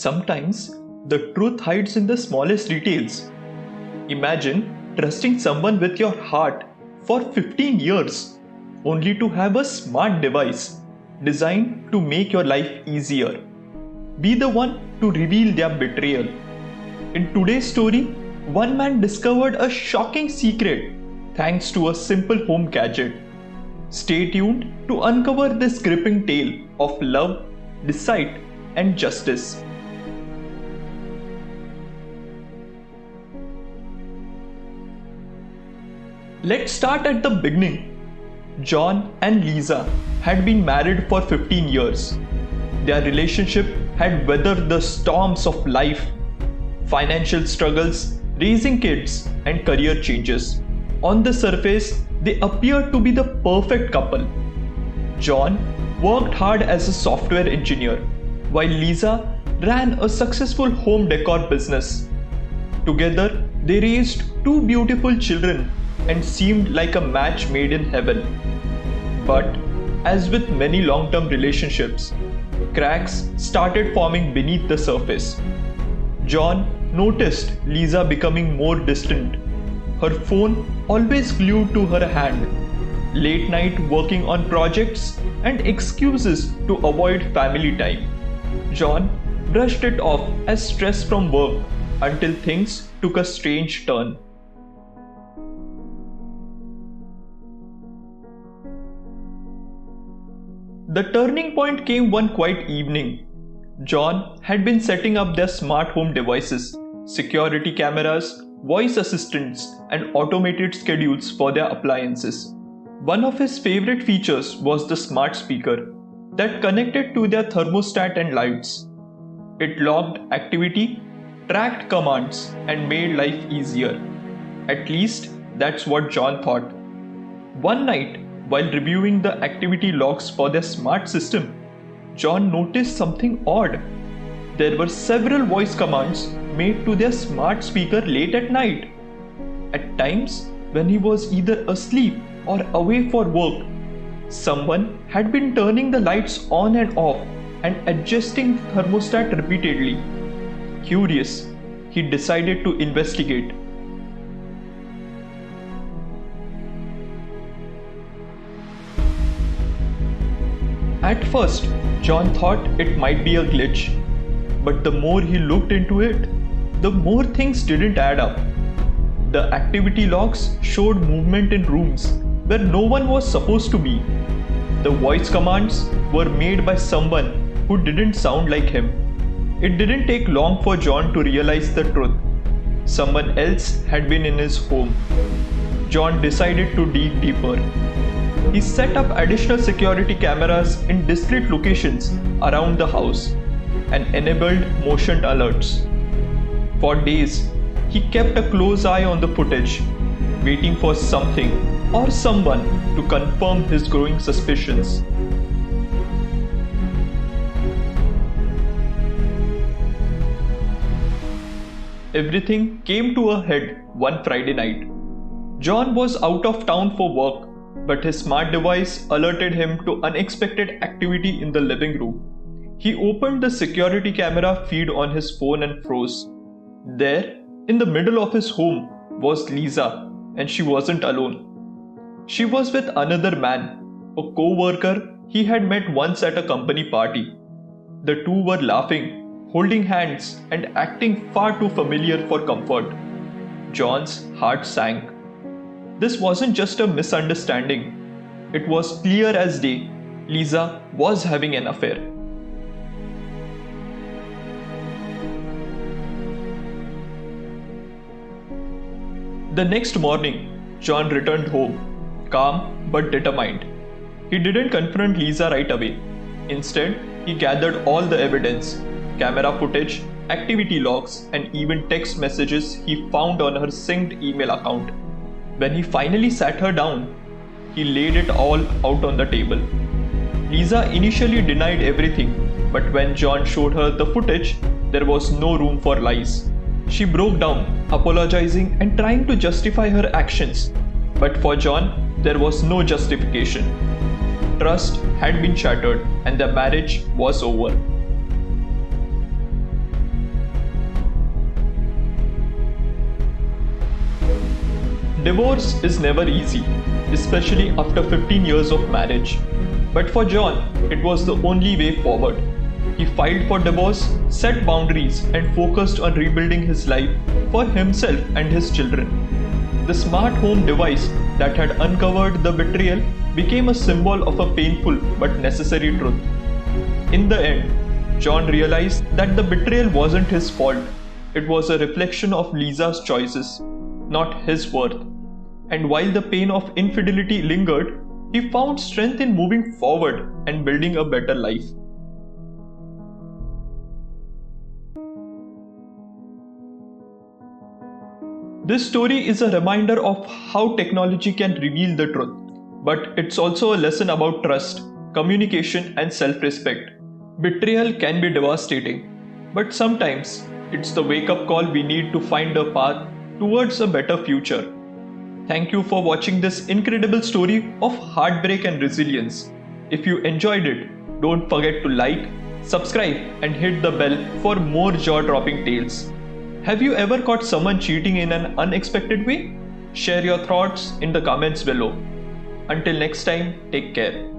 Sometimes the truth hides in the smallest details. Imagine trusting someone with your heart for 15 years only to have a smart device designed to make your life easier. Be the one to reveal their betrayal. In today's story, one man discovered a shocking secret thanks to a simple home gadget. Stay tuned to uncover this gripping tale of love, deceit, and justice. Let's start at the beginning. John and Lisa had been married for 15 years. Their relationship had weathered the storms of life, financial struggles, raising kids, and career changes. On the surface, they appeared to be the perfect couple. John worked hard as a software engineer, while Lisa ran a successful home decor business. Together, they raised two beautiful children and seemed like a match made in heaven. But, as with many long-term relationships, cracks started forming beneath the surface. John noticed Lisa becoming more distant, her phone always glued to her hand, late night working on projects, and excuses to avoid family time. John brushed it off as stress from work until things took a strange turn. The turning point came one quiet evening. John had been setting up their smart home devices, security cameras, voice assistants, and automated schedules for their appliances. One of his favorite features was the smart speaker that connected to their thermostat and lights. It logged activity, tracked commands, and made life easier. At least that's what John thought. One night, while reviewing the activity logs for their smart system, John noticed something odd. There were several voice commands made to their smart speaker late at night. At times, when he was either asleep or away for work, someone had been turning the lights on and off and adjusting the thermostat repeatedly. Curious, he decided to investigate. At first, John thought it might be a glitch, but the more he looked into it, the more things didn't add up. The activity logs showed movement in rooms where no one was supposed to be. The voice commands were made by someone who didn't sound like him. It didn't take long for John to realize the truth. Someone else had been in his home. John decided to dig deeper. He set up additional security cameras in discrete locations around the house and enabled motion alerts. For days, he kept a close eye on the footage, waiting for something or someone to confirm his growing suspicions. Everything came to a head one Friday night. John was out of town for work, but his smart device alerted him to unexpected activity in the living room. He opened the security camera feed on his phone and froze. There, in the middle of his home, was Lisa, and she wasn't alone. She was with another man, a co-worker he had met once at a company party. The two were laughing, holding hands, and acting far too familiar for comfort. John's heart sank. This wasn't just a misunderstanding. It was clear as day. Lisa was having an affair. The next morning, John returned home, calm but determined. He didn't confront Lisa right away. Instead, he gathered all the evidence, camera footage, activity logs, and even text messages he found on her synced email account. When he finally sat her down, he laid it all out on the table. Lisa initially denied everything, but when John showed her the footage, there was no room for lies. She broke down, apologizing and trying to justify her actions. But for John, there was no justification. Trust had been shattered and the marriage was over. Divorce is never easy, especially after 15 years of marriage. But for John, it was the only way forward. He filed for divorce, set boundaries, and focused on rebuilding his life for himself and his children. The smart home device that had uncovered the betrayal became a symbol of a painful but necessary truth. In the end, John realized that the betrayal wasn't his fault. It was a reflection of Lisa's choices, not his worth. And while the pain of infidelity lingered, he found strength in moving forward and building a better life. This story is a reminder of how technology can reveal the truth, but it's also a lesson about trust, communication, and self-respect. Betrayal can be devastating, but sometimes it's the wake-up call we need to find a path towards a better future. Thank you for watching this incredible story of heartbreak and resilience. If you enjoyed it, don't forget to like, subscribe, and hit the bell for more jaw-dropping tales. Have you ever caught someone cheating in an unexpected way? Share your thoughts in the comments below. Until next time, take care.